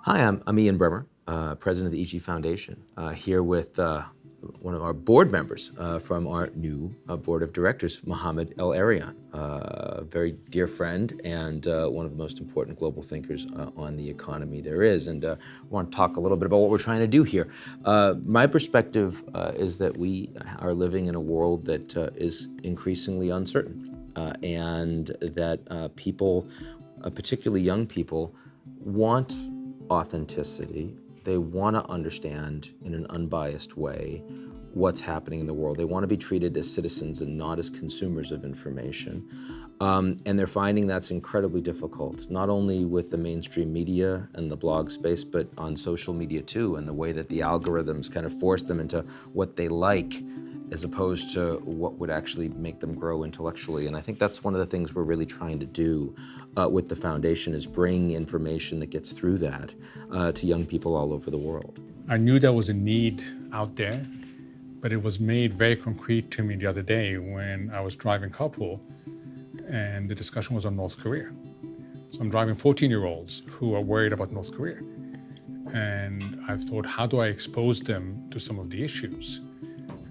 Hi, I'm Ian Bremmer, president of the EG Foundation, here with one of our board members from our new board of directors, Mohammed El-Erian, a very dear friend and one of the most important global thinkers on the economy there is. And I want to talk a little bit about what we're trying to do here. My perspective is that we are living in a world that is increasingly uncertain, and that people, particularly young people, want authenticity. They want to understand in an unbiased way what's happening in the world. They want to be treated as citizens and not as consumers of information. And they're finding that's incredibly difficult, not only with the mainstream media and the blog space, but on social media too, and the way that the algorithms kind of force them into what they like, as opposed to what would actually make them grow intellectually. And I think that's one of the things we're really trying to do with the foundation, is bring information that gets through that to young people all over the world. I knew there was a need out there, but it was made very concrete to me the other day when I was driving carpool and the discussion was on North Korea. So I'm driving 14-year-olds who are worried about North Korea. And I thought, how do I expose them to some of the issues?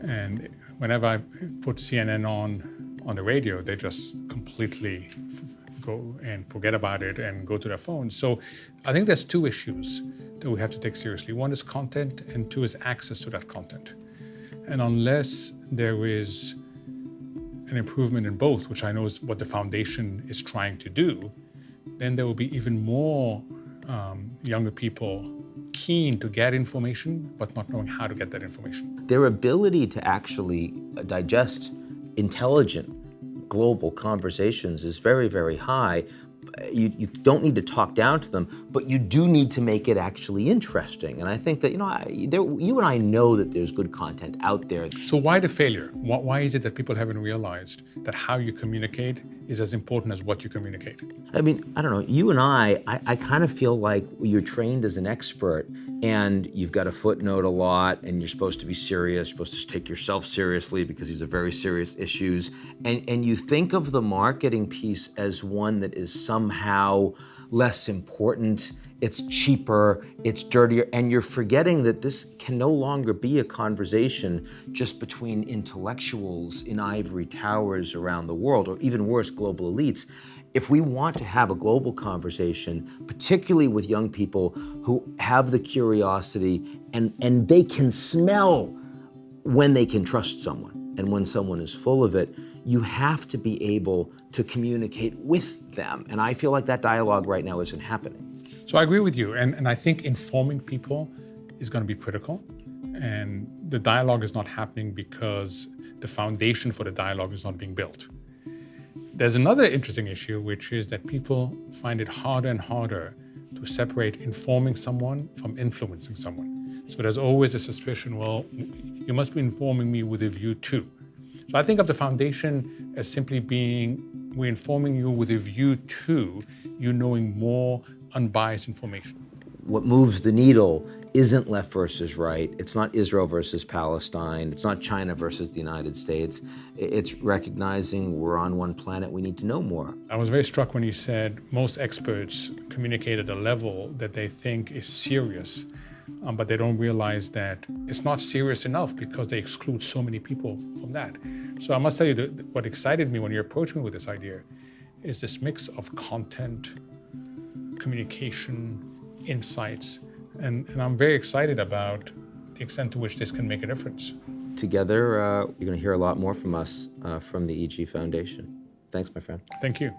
And whenever I put CNN on the radio, they just completely go and forget about it and go to their phones. So I think there's two issues that we have to take seriously. One is content, and two is access to that content. And unless there is an improvement in both, which I know is what the foundation is trying to do, then there will be even more younger people keen to get information, but not knowing how to get that information. Their ability to actually digest intelligent global conversations is very, very high. You don't need to talk down to them, but you do need to make it actually interesting. And I think that, you and I know that there's good content out there. So why the failure? Why is it that people haven't realized that how you communicate is as important as what you communicate? I mean, I don't know, you and I kind of feel like you're trained as an expert and you've got to footnote a lot and you're supposed to be serious, you're supposed to take yourself seriously because these are very serious issues. And you think of the marketing piece as one that is somehow less important, it's cheaper, it's dirtier, and you're forgetting that this can no longer be a conversation just between intellectuals in ivory towers around the world, or even worse, global elites. If we want to have a global conversation, particularly with young people who have the curiosity and they can smell when they can trust someone and when someone is full of it, you have to be able to communicate with them. And I feel like that dialogue right now isn't happening. So I agree with you. And I think informing people is going to be critical. And the dialogue is not happening because the foundation for the dialogue is not being built. There's another interesting issue, which is that people find it harder and harder to separate informing someone from influencing someone. So there's always a suspicion, well, you must be informing me with a view to. So I think of the foundation as simply being, we're informing you with a view to you knowing more unbiased information. What moves the needle isn't left versus right. It's not Israel versus Palestine. It's not China versus the United States. It's recognizing we're on one planet, we need to know more. I was very struck when you said most experts communicate at a level that they think is serious, but they don't realize that it's not serious enough because they exclude so many people from that. So I must tell you that what excited me when you approached me with this idea is this mix of content, communication, insights, and I'm very excited about the extent to which this can make a difference. Together, you're going to hear a lot more from us from the EG Foundation. Thanks, my friend. Thank you.